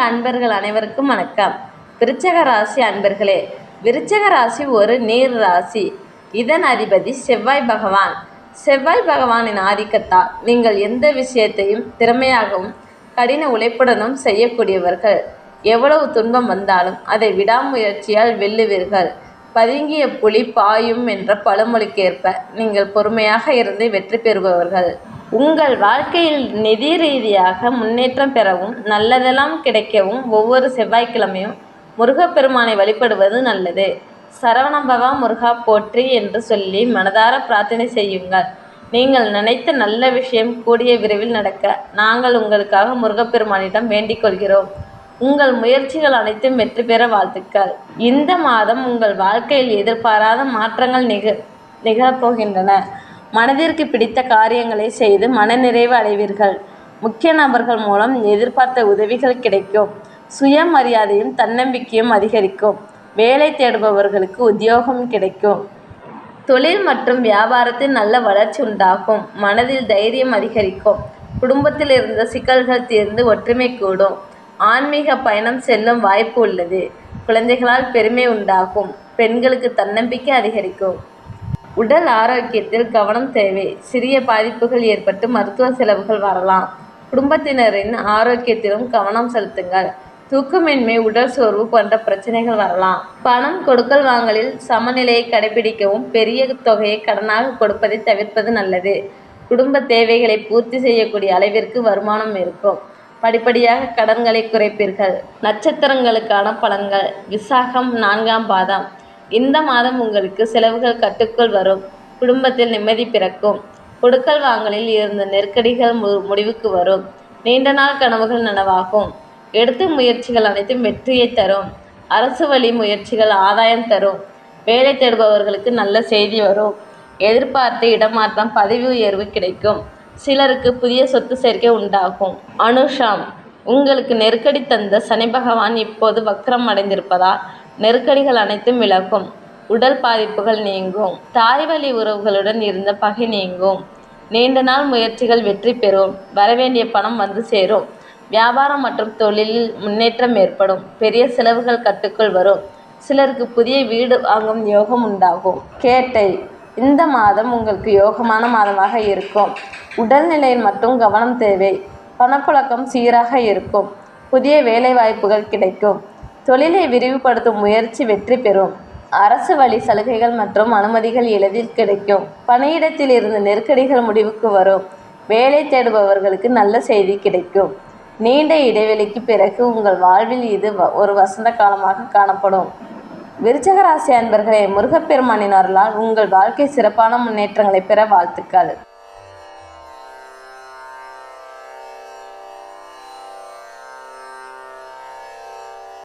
அன்பர்கள் அனைவருக்கும் வணக்கம். விருச்சக ராசி அன்பர்களே, விருச்சக ராசி ஒரு நீர் ராசி. இதன் அதிபதி செவ்வாய் பகவான். செவ்வாய் பகவானின் ஆதிக்கத்தால் நீங்கள் எந்த விஷயத்தையும் திறமையாகவும் கடின உழைப்புடனும் செய்யக்கூடியவர்கள். எவ்வளவு துன்பம் வந்தாலும் அதை விடாமுயற்சியால் வெல்லுவீர்கள். பதுங்கிய புலி பாயும் என்ற பழமொழிக்கேற்ப நீங்கள் பொறுமையாக இருந்து வெற்றி பெறுபவர்கள். உங்கள் வாழ்க்கையில் நிதி ரீதியாக முன்னேற்றம் பெறவும் நல்லதெல்லாம் கிடைக்கவும் ஒவ்வொரு செவ்வாய்க்கிழமையும் முருகப்பெருமானை வழிபடுவது நல்லது. சரவணபவா முருகா போற்றி என்று சொல்லி மனதார பிரார்த்தனை செய்யுங்கள். நீங்கள் நினைத்த நல்ல விஷயம் கூடிய விரைவில் நடக்க நாங்கள் உங்களுக்காக முருகப்பெருமானிடம் வேண்டிக் கொள்கிறோம். உங்கள் முயற்சிகள் அனைத்தும் வெற்றி பெற வாழ்த்துக்கள். இந்த மாதம் உங்கள் வாழ்க்கையில் எதிர்பாராத மாற்றங்கள் நிகழப்போகின்றன. மனதிற்கு பிடித்த காரியங்களை செய்து மனநிறைவு அடைவீர்கள். முக்கிய நபர்கள் மூலம் எதிர்பார்த்த உதவிகள் கிடைக்கும். சுயமரியாதையும் தன்னம்பிக்கையும் அதிகரிக்கும். வேலை தேடுபவர்களுக்கு உத்தியோகம் கிடைக்கும். தொழில் மற்றும் வியாபாரத்தில் நல்ல வளர்ச்சி உண்டாகும். மனதில் தைரியம் அதிகரிக்கும். குடும்பத்தில் இருந்த சிக்கல்கள் தீர்ந்து ஒற்றுமை கூடும். ஆன்மீக பயணம் செல்லும் வாய்ப்பு உள்ளது. குழந்தைகளால் பெருமை உண்டாகும். பெண்களுக்கு தன்னம்பிக்கை அதிகரிக்கும். உடல் ஆரோக்கியத்தில் கவனம் தேவை. சிறிய பாதிப்புகள் ஏற்பட்டு மருத்துவ செலவுகள் வரலாம். குடும்பத்தினரின் ஆரோக்கியத்திலும் கவனம் செலுத்துங்கள். தூக்கமின்மை, உடல் சோர்வு போன்ற பிரச்சனைகள் வரலாம். பணம் கொடுக்கல் வாங்கலில் சமநிலையை கடைபிடிக்கவும் பெரிய தொகையை கடனாக கொடுப்பதை தவிர்ப்பது நல்லது. குடும்ப தேவைகளை பூர்த்தி செய்யக்கூடிய அளவிற்கு வருமானம் இருக்கும். படிப்படியாக கடன்களை குறைப்பீர்கள். நட்சத்திரங்களுக்கான பலன்கள். விசாகம் 4ஆம் பாதம். இந்த மாதம் உங்களுக்கு செலவுகள் கட்டுக்குள் வரும். குடும்பத்தில் நிம்மதி பிறக்கும். கொடுக்கல் வாங்கலில் இருந்த நெருக்கடிகள் முடிவுக்கு வரும். நீண்ட நாள் கனவுகள் நனவாகும். எடுத்த முயற்சிகள் அனைத்தும் வெற்றியை தரும். அரசு வழி முயற்சிகள் ஆதாயம் தரும். வேலை தேடுபவர்களுக்கு நல்ல செய்தி வரும். எதிர்பார்த்த இடமாற்றம், பதவி உயர்வு கிடைக்கும். சிலருக்கு புதிய சொத்து சேர்க்கை உண்டாகும். அனுஷம். உங்களுக்கு நெருக்கடி தந்த சனி பகவான் இப்போது வக்ரம் அடைந்திருப்பதால் நெருக்கடிகள் அனைத்தும் விலகும். உடல் பாதிப்புகள் நீங்கும். தாய் வழி உறவுகளுடன் இருந்த பகை நீங்கும். நீண்ட நாள் முயற்சிகள் வெற்றி பெறும். வரவேண்டிய பணம் வந்து சேரும். வியாபாரம் மற்றும் தொழிலில் முன்னேற்றம் ஏற்படும். பெரிய செலவுகள் கட்டுக்குள் வரும். சிலருக்கு புதிய வீடு வாங்கும் யோகம் உண்டாகும். கேட்டை. இந்த மாதம் உங்களுக்கு யோகமான மாதமாக இருக்கும். உடல்நிலையில் மட்டும் கவனம் தேவை. பணப்புழக்கம் சீராக இருக்கும். புதிய வேலை வாய்ப்புகள் கிடைக்கும். தொழிலை விரிவுபடுத்தும் முயற்சி வெற்றி பெறும். அரசு வழி சலுகைகள் மற்றும் அனுமதிகள் எளிதில் கிடைக்கும். பணியிடத்தில் இருந்து நெருக்கடிகள் முடிவுக்கு வரும். வேலை தேடுபவர்களுக்கு நல்ல செய்தி கிடைக்கும். நீண்ட இடைவெளிக்கு பிறகு உங்கள் வாழ்வில் இது ஒரு வசந்த காலமாக காணப்படும். விருச்சக ராசி அன்பர்களே, முருகப்பெருமானின் அருளால் உங்கள் வாழ்க்கை சிறப்பான முன்னேற்றங்களை பெற வாழ்த்துக்கள்.